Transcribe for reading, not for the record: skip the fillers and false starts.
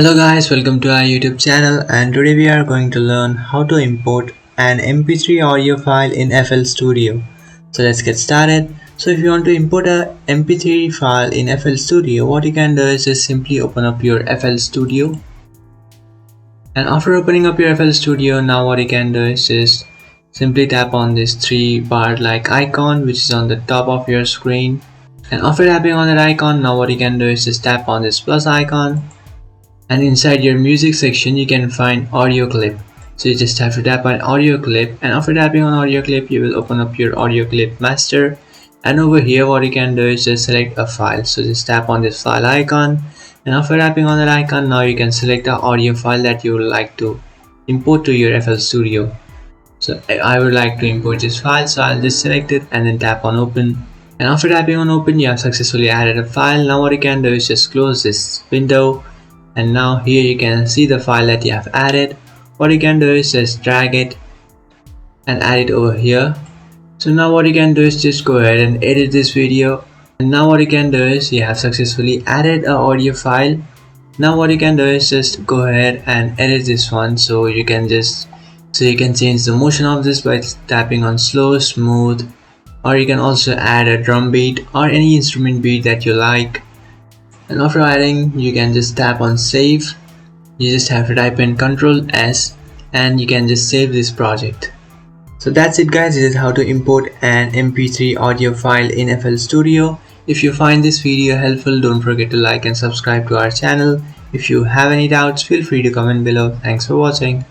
Hello guys, welcome to our YouTube channel, and today we are going to learn how to import an MP3 audio file in FL Studio. So let's get started. So if you want to import a MP3 file in FL Studio, what you can do is just simply open up your FL Studio. And after opening up your FL Studio, now what you can do is just simply tap on this three bar like icon which is on the top of your screen. And after tapping on that icon, now what you can do is just tap on this plus icon. And inside your music section you can find audio clip, so you just have to tap on audio clip, and after tapping on audio clip you will open up your audio clip master, and over here what you can do is just select a file. So just tap on this file icon, and after tapping on that icon, now you can select the audio file that you would like to import to your FL Studio. So I would like to import this file, so I'll just select it and then tap on open. And after tapping on open, you have successfully added a file. Now what you can do is just close this window, and now here you can see the file that you have added. What you can do is just drag it and add it over here. So now what you can do is just go ahead and edit this video, and now what you can do is you have successfully added an audio file. Now what you can do is just go ahead and edit this one, so you can change the motion of this by tapping on slow, smooth, or you can also add a drum beat or any instrument beat that you like. And after adding, you can just tap on save. You just have to type in Ctrl S and you can just save this project. So that's it guys, this is how to import an MP3 audio file in FL Studio. If you find this video helpful, don't forget to like and subscribe to our channel. If you have any doubts, feel free to comment below. Thanks for watching.